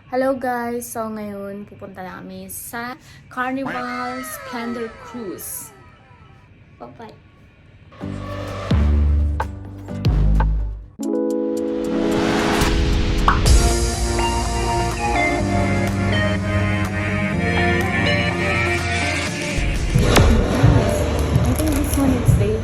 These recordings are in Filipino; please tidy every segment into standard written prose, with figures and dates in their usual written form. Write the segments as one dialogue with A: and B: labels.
A: Hello guys! So ngayon pupunta na kami sa Carnival Splendor Cruise. Bye-bye! I think this one is days.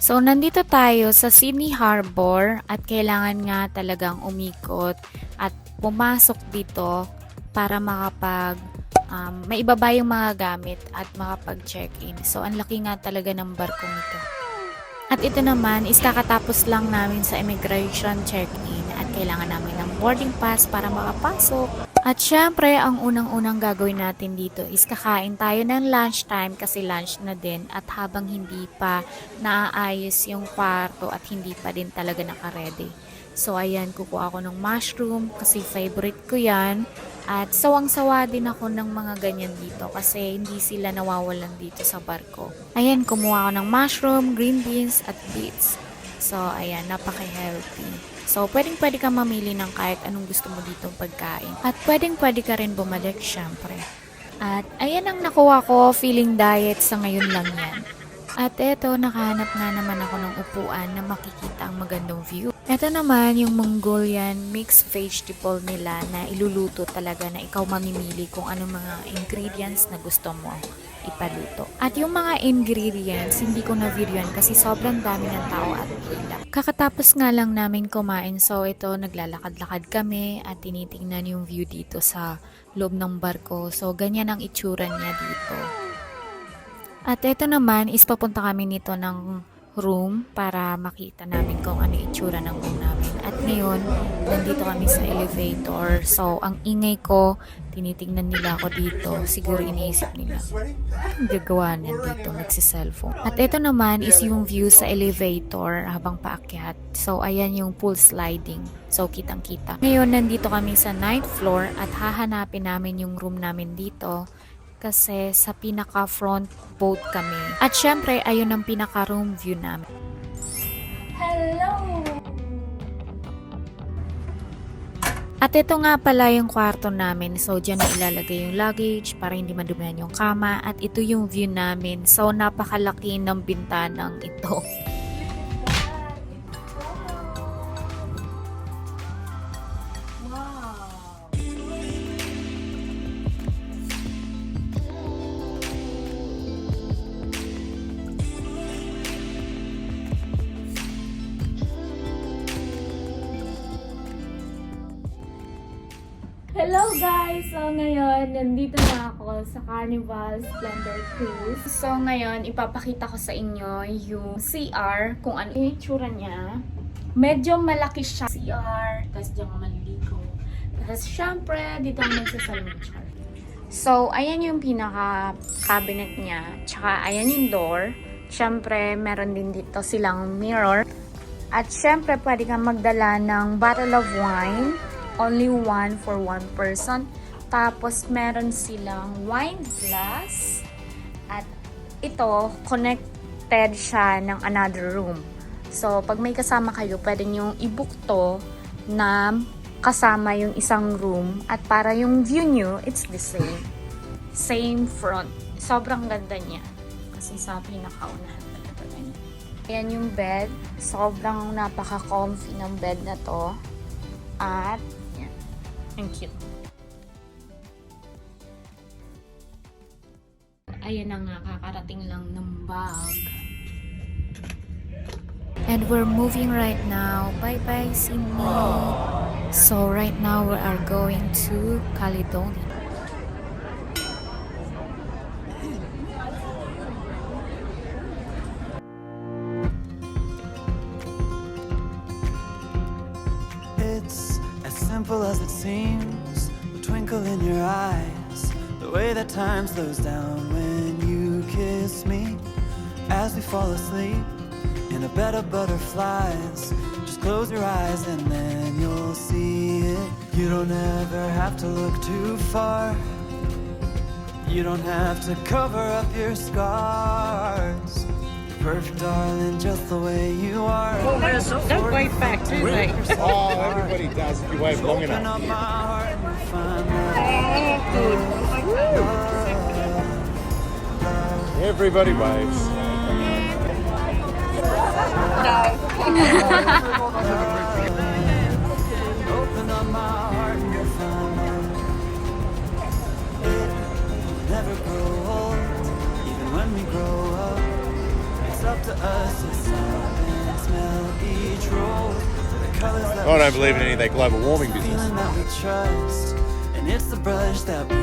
A: So, nandito tayo sa Sydney Harbor at kailangan nga talagang umikot at pumasok dito para maibaba yung mga gamit at makapag-check-in. So, ang laki nga talaga ng barkong ito. At ito naman is kakatapos lang namin sa immigration check-in at kailangan namin ng boarding pass para makapasok. At syempre, ang unang-unang gagawin natin dito is kakain tayo ng lunchtime kasi lunch na din at habang hindi pa naaayos yung kwarto at hindi pa din talaga nakaredy. So ayan, kukuha ako ng mushroom kasi favorite ko yan. At sawang-sawa din ako ng mga ganyan dito kasi hindi sila nawawalan dito sa barko. Ayan, kumuha ako ng mushroom, green beans at beets. So ayan, napaka-healthy. So, pwedeng-pwede ka mamili ng kahit anong gusto mo ditong pagkain. At pwedeng-pwede ka rin bumalik, syempre. At ayan ang nakuha ko, feeling diet sa ngayon lang yan. At eto, nakahanap nga naman ako ng upuan na makikita ang magandang view. Eto naman yung Mongolian mixed vegetable nila na iluluto talaga na ikaw mamimili kung anong mga ingredients na gusto mo ipaluto. At yung mga ingredients, hindi ko na videoan kasi sobrang dami ng tao at pila. Kakatapos nga lang namin kumain, so ito naglalakad-lakad kami at tinitingnan yung view dito sa loob ng barko. So ganyan ang itsura niya dito. At ito naman is papunta kami nito ng room para makita namin kung ano itsura ng room namin. At ngayon, nandito kami sa elevator. So, ang ingay ko, tinitingnan nila ako dito. Siguro iniisip nila, ang gagawa niya dito, nagsiselfone. At ito naman is yung view sa elevator habang paakyat. So, ayan yung pool sliding. So, kitang-kita. Ngayon, nandito kami sa 9th floor at hahanapin namin yung room namin dito kasi sa pinaka-front boat kami. At syempre, ayun ang pinaka-room view namin. Hello! At ito nga pala yung kwarto namin. So, dyan na ilalagay yung luggage para hindi madumihan yung kama. At ito yung view namin. So, napakalaki ng bintanang ito. Hello guys! So ngayon, nandito na ako sa Carnival Splendor Cruise. So ngayon, ipapakita ko sa inyo yung CR, kung ano yung itsura niya. Medyo malaki siya. CR, tapos diyan ka maliligo. Tapos syempre, dito ako magsasalon siya. So, ayan yung pinaka-cabinet niya. Tsaka ayan yung door. Syempre, meron din dito silang mirror. At syempre, pwede kang magdala ng bottle of wine. Only one for one person. Tapos, meron silang wine glass. At ito, connected siya ng another room. So, pag may kasama kayo, pwede nyo i-book to na kasama yung isang room. At para yung view nyo, it's the same. Same front. Sobrang ganda niya. Kasi sa pinakaunahan talaga ganyan. Ayan yung bed. Sobrang napaka-comfy ng bed na to. At ang cute. Ayan na nga, kakarating lang ng bag. And we're moving right now. Bye-bye, Sydney. So right now we are going to Caledonia.
B: It's as simple as it seems, the twinkle in your eyes, the way that time slows down when you kiss me, as we fall asleep in a bed of butterflies. Just close your eyes and then you'll see it. You don't ever have to look too far. You don't have to cover up your scars. perfect, darling, just the way you are.
C: Don't wave back, do they?
D: Oh, everybody does if you wave long
B: Open
D: enough.
B: up my heart and you'll find love.
D: Everybody waves.
B: Open up my heart and you'll find love. It will never grow old, even when we grow up. It's up to us to stop and smell each rose. The colors that
D: I don't believe in any of that global warming business.
B: feeling that we trust, and it's the brush that we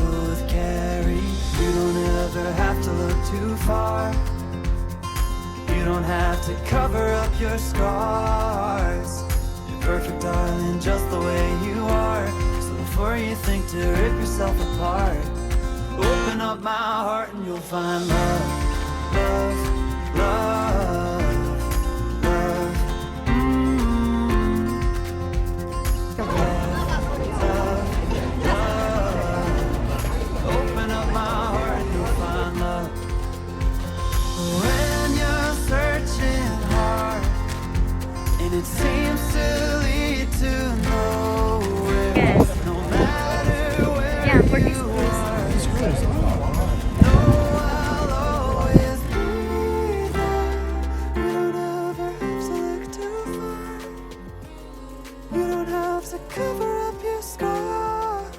B: both carry. You don't ever have to look too far. You don't have to cover up your scars. You're perfect, darling, just the way you are. So before you think to rip yourself apart, open up my heart and you'll find love, love, love, love. Open up my heart and you'll find love. When you're searching hard and it seems to lead to nowhere.
A: Yes.
B: No matter where
A: Yeah, for this
B: you
A: cruise.
B: are, know I'll always be there. You don't ever have to look too far. You don't have to cover up your scars.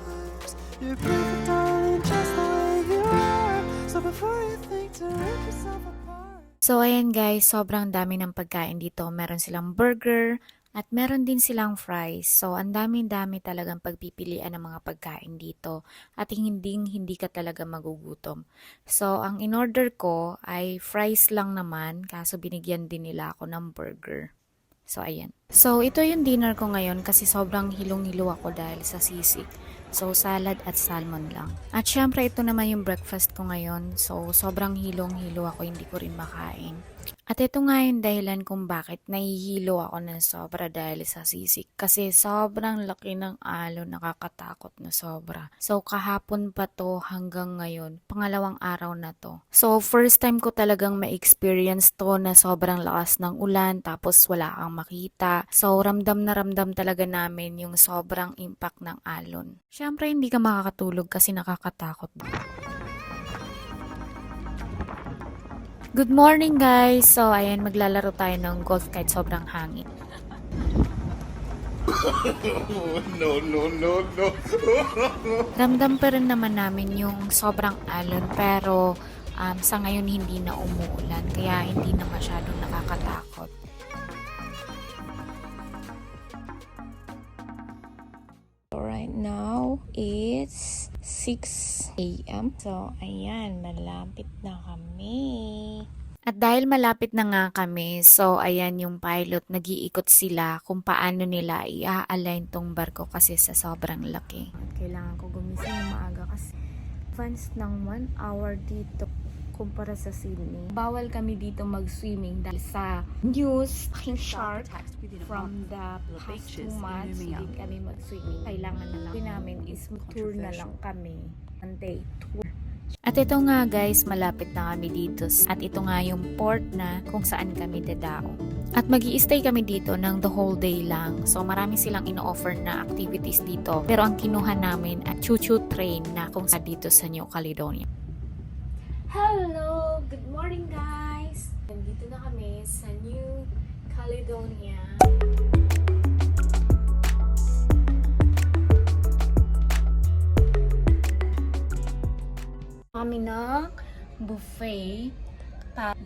B: You're perfect, darling, just the way you are. So before you think to rip yourself apart.
A: So ayan guys, sobrang dami ng pagkain dito. Meron silang burger at meron din silang fries. So ang dami-dami talagang pagpipilian ng mga pagkain dito at hindi ka talaga magugutom. So ang in-order ko ay fries lang naman kaso binigyan din nila ako ng burger. So ayan. So ito yung dinner ko ngayon kasi sobrang hilong-hilo ako dahil sa sisig. So, salad at salmon lang. At syempre, ito naman yung breakfast ko ngayon. So, sobrang hilong-hilo ako, hindi ko rin makain. At ito nga yung dahilan kung bakit nahihilo ako ng sobra dahil sa sisig. Kasi sobrang laki ng alon, nakakatakot na sobra. So, kahapon pa to hanggang ngayon. Pangalawang araw na to. So, first time ko talagang ma-experience to na sobrang lakas ng ulan tapos wala kang makita. So, ramdam na ramdam talaga namin yung sobrang impact ng alon. Syempre, hindi ka makakatulog kasi nakakatakot. Good morning guys! So, ayan, maglalaro tayo ng golf kahit sobrang hangin.
D: No, no, no, no.
A: Ramdam pa rin naman namin yung sobrang alon pero sa ngayon hindi na umuulan kaya hindi na masyadong nakakatakot.
E: Right now, it's 6 a.m. So, ayan, malapit na kami.
A: At dahil malapit na nga kami, so ayan yung pilot, nag-iikot sila kung paano nila i-align tong barko kasi sa sobrang laki. At kailangan ko gumising ng maaga kasi advance ng 1 hour dito kumpara sa Sydney. Bawal kami dito mag-swimming dahil sa news, aking shark from the past 2 months, hindi kami mag-swimming. Kailangan na lang namin is tour na lang kami. One day tour. At ito nga guys, malapit na kami dito. At ito nga yung port na kung saan kami dadao. At mag-i-stay kami dito ng the whole day lang. So marami silang ino-offer na activities dito. Pero ang kinuha namin at choo-choo train na kung saan dito sa New Caledonia. Hello! Good morning guys! Nandito na kami sa New Caledonia. Kami ng buffet.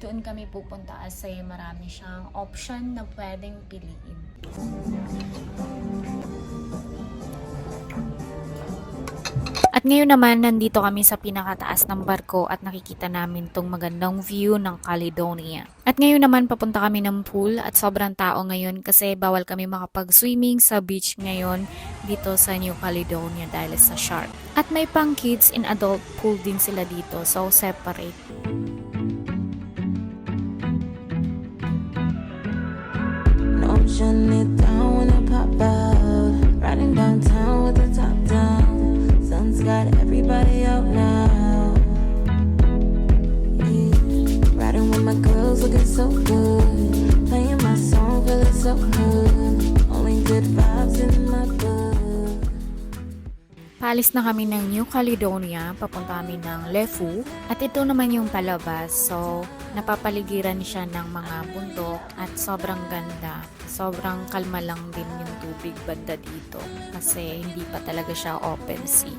A: Doon kami pupunta kasi marami siyang option na pwedeng piliin. At ngayon naman, nandito kami sa pinakataas ng barko at nakikita namin tong magandang view ng Caledonia. At ngayon naman, papunta kami ng pool at sobrang tao ngayon kasi bawal kami makapag-swimming sa beach ngayon dito sa New Caledonia dahil sa shark. At may pang kids and adult pool din sila dito, so separate.
F: No, I'm shutting it down when I pop out. Riding downtown with the top down. Sun's got everybody out now. Yeah. Riding with my girls looking
A: Nakaalis na kami ng New Caledonia, papunta kami ng Lefou. At ito naman yung palabas. So, napapaligiran siya ng mga bundok at sobrang ganda. Sobrang kalma lang din yung tubig banda dito kasi hindi pa talaga siya open sea.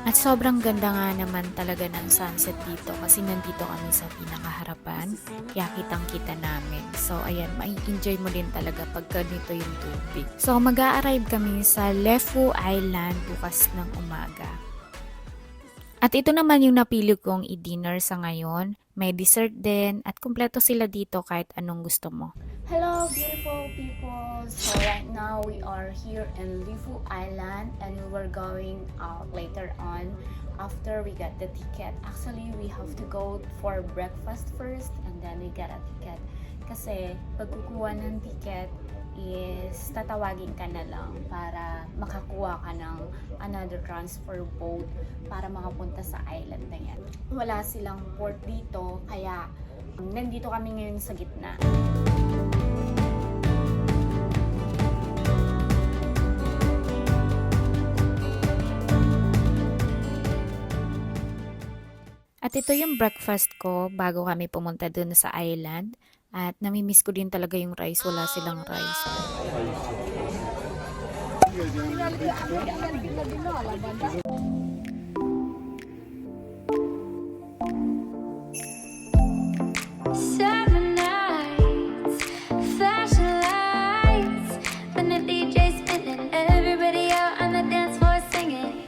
A: At sobrang ganda nga naman talaga ng sunset dito kasi nandito kami sa pinakaharapan kaya kitang-kita namin. So ayan, mai-enjoy mo din talaga pag ganito yung tubig. So mag-a-arrive kami sa Lefou Island bukas ng umaga. At ito naman yung napili kong i-dinner sa ngayon. May dessert din at kumpleto sila dito kahit anong gusto mo.
G: Hello beautiful people! So right now we are here in Lefou Island and we were going out later on after we got the ticket. Actually, we have to go for breakfast first and then we get a ticket. Kasi pag kukuha ng ticket is tatawagin ka na lang para makakuha ka ng another transfer boat para makapunta sa island na yan. Wala silang port dito kaya nandito kami ngayon sa gitna.
A: At ito yung breakfast ko bago kami pumunta dun sa island. At namimiss ko din talaga yung rice. Wala silang rice.
H: Seven nights, flashing lights, when the DJ spinning, everybody out on the dance floor singing.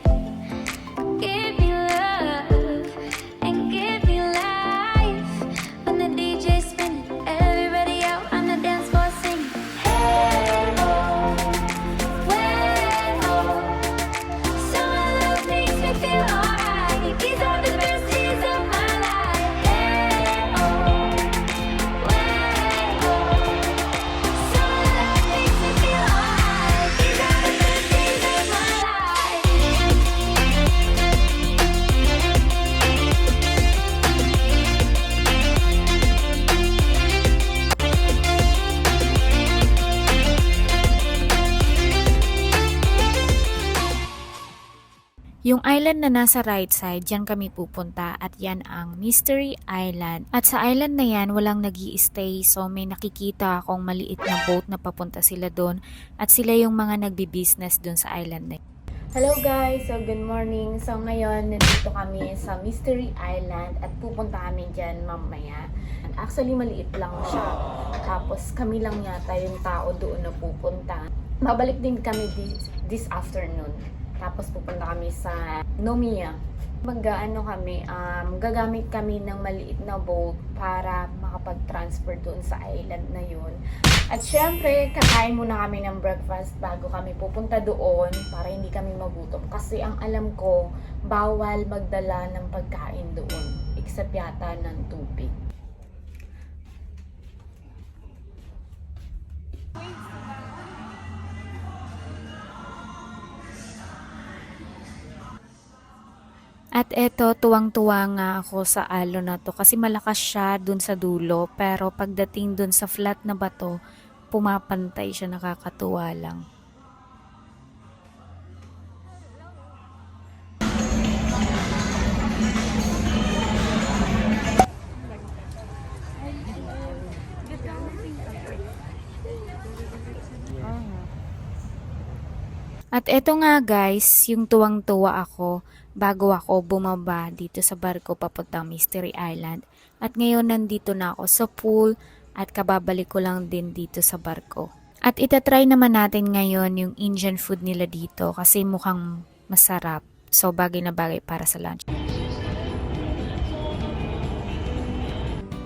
H: Give me love and give me life. When the DJ spinning, everybody out on the dance floor singing. Hey oh, when oh, summer love makes me feel alright. These are the best days of my life. Hey oh.
A: Yung island na nasa right side, dyan kami pupunta at yan ang Mystery Island. At sa island na yan, walang nag-i-stay so may nakikita akong maliit na boat na papunta sila doon at sila yung mga nagbi-business doon sa island na yan.
G: Hello guys! So good morning! So ngayon, nandito kami sa Mystery Island at pupunta kami dyan mamaya. Actually, maliit lang siya. Tapos kami lang yata yung tao doon na pupunta. Babalik din kami this afternoon. Tapos pupunta kami sa Nomia. Gagamit kami ng maliit na boat para makapag-transfer doon sa island na yun. At syempre, kakain muna kami ng breakfast bago kami pupunta doon para hindi kami magutom. Kasi ang alam ko, bawal magdala ng pagkain doon. Except yata ng tubig.
A: At eto, tuwang-tuwa nga ako sa alon na to kasi malakas siya dun sa dulo pero pagdating dun sa flat na bato, pumapantay siya, nakakatuwa lang. At eto nga guys, yung tuwang-tuwa ako bago ako bumaba dito sa barko papuntang Mystery Island. At ngayon nandito na ako sa pool at kababalik ko lang din dito sa barko. At itatry naman natin ngayon yung Indian food nila dito kasi mukhang masarap. So bagay na bagay para sa lunch.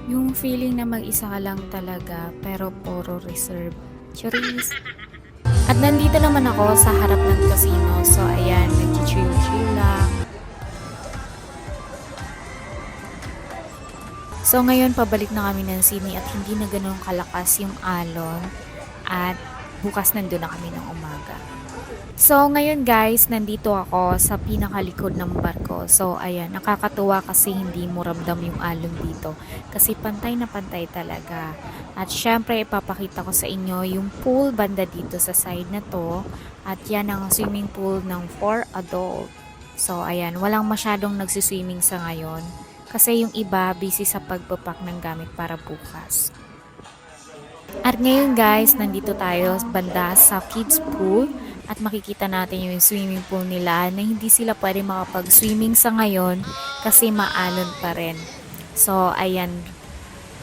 A: Yung feeling na mag-isa ka lang talaga pero puro reserve. Charis! At nandito naman ako sa harap ng casino. So ayan, nag-chill lang. So ngayon pabalik na kami ng Sydney at hindi na ganoon kalakas yung alon. At bukas nandun na kami ng umaga. So ngayon guys, nandito ako sa pinakalikod ng barko. So ayan, nakakatuwa kasi hindi mo ramdam yung alon dito. Kasi pantay na pantay talaga. At syempre ipapakita ko sa inyo yung pool banda dito sa side na to. At yan ang swimming pool ng for adult. So ayan, walang masyadong nagsiswimming sa ngayon. Kasi yung iba busy sa pagpapak ng gamit para bukas. At ngayon guys, nandito tayo banda sa kids pool. At makikita natin yung swimming pool nila na hindi sila pwede makapag-swimming sa ngayon kasi maalon pa rin. So ayan,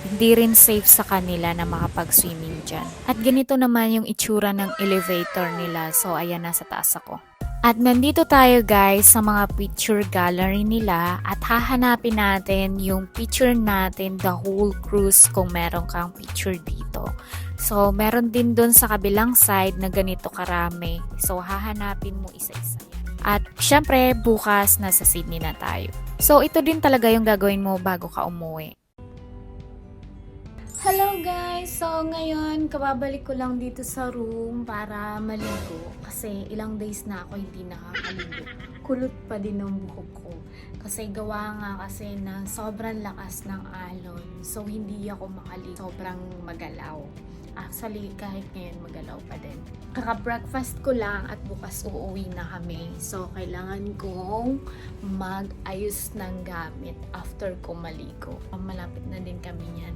A: hindi rin safe sa kanila na makapag-swimming dyan. At ganito naman yung itsura ng elevator nila. So ayan, nasa taas ako. At nandito tayo guys sa mga picture gallery nila at hahanapin natin yung picture natin the whole cruise kung meron kang picture dito. So meron din dun sa kabilang side na ganito karami. So hahanapin mo isa-isa yan. At syempre bukas nasa Sydney na tayo. So ito din talaga yung gagawin mo bago ka umuwi.
G: Hello guys! So ngayon, kababalik ko lang dito sa room para maligo. Kasi ilang days na ako hindi nakakaligo. Kulot pa din ang buhok ko. Kasi gawa nga kasi na sobrang lakas ng alon. So hindi ako makaligo. Sobrang magalaw. Actually, kahit ngayon magalaw pa din. Kaka-breakfast ko lang at bukas uuwi na kami. So kailangan kong mag-ayos ng gamit after ko maligo. Malapit na din kami yan.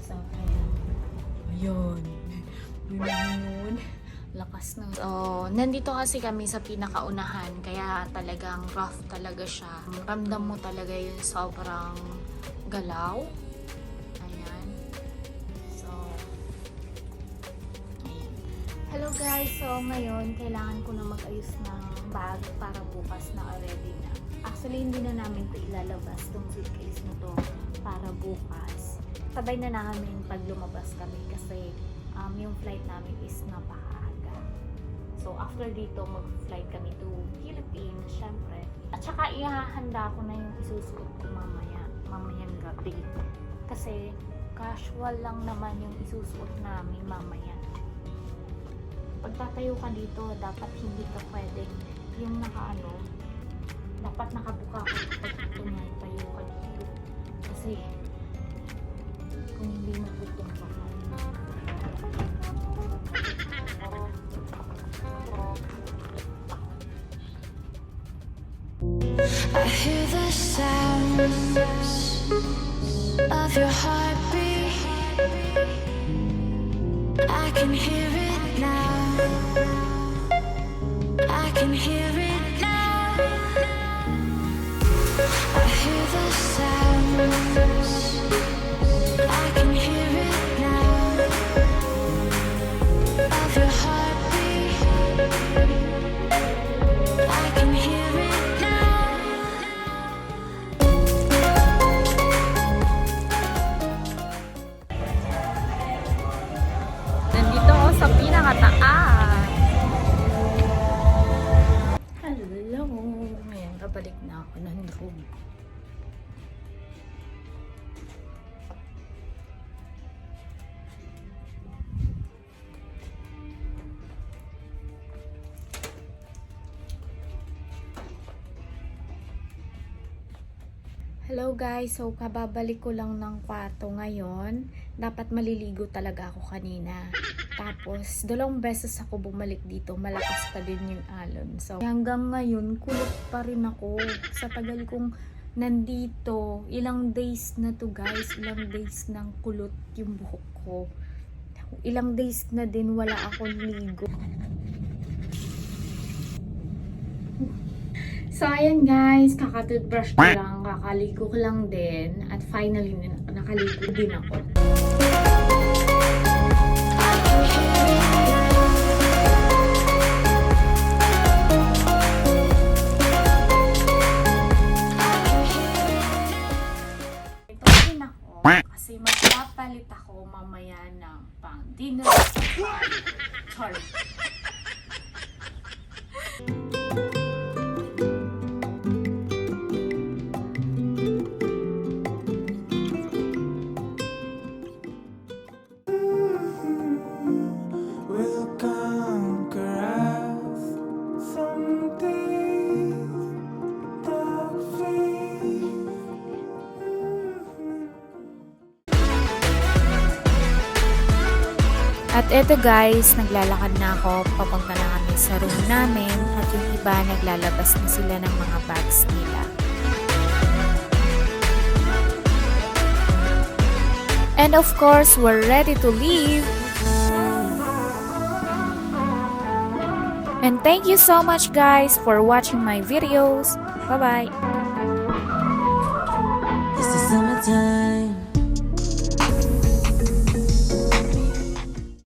G: So, ayun. Yun. Lakas ng... So, nandito kasi kami sa pinakaunahan. Kaya talagang rough talaga siya. Ramdam mo talaga yung sobrang galaw. Ayan. So, ayan. Hello guys. So, ngayon, kailangan ko na mag-ayos ng bag para bukas na already na. Actually, hindi na namin ito ilalabas tong suitcase na to para bukas. Sabay na namin pag lumabas kami kasi yung flight namin is napakaaga. So after dito mag-flight kami to Philippines, syempre. At saka ihahanda ko na yung isusuot ko mamayang gabi. Kasi casual lang naman yung isusuot namin mamaya. Pag tatayo ka dito, dapat hindi ka pwedeng yung dapat nakabuka ka pag tumayo ka dito. Kasi kung hindi matutumpa ka.
H: I hear the sounds of your heartbeat. I can hear it now. I can hear it now. I hear the sounds. I can hear it now. Of your heartbeat. I can hear it now.
A: Nandito ako sa pinakataas.
G: Hello! Ngayon, kabalik na ako ng room. Hello guys, so kababalik ko lang ng kwarto ngayon. Dapat maliligo talaga ako kanina. Tapos, 2 beses ako bumalik dito. Malakas pa din yung alon. So, hanggang ngayon, kulot pa rin ako. Sa tagal kong nandito, ilang days na to guys. Ilang days nang kulot yung buhok ko. Ilang days na din wala akong ligo. So, ayan guys, kakatoothbrush ko lang, kakaligo ko lang din, at finally, nakaligo din ako. Ito din ako, kasi magpapalit ako mamaya ng pang dinner. Sorry.
B: We'll conquer Earth someday. Dark fate.
A: At eto guys, naglalakad na ako, papunta na kami sa room namin at yung iba naglalabas na sila ng mga bags nila. And of course, we're ready to leave! And thank you so much guys for watching my videos. Bye-bye!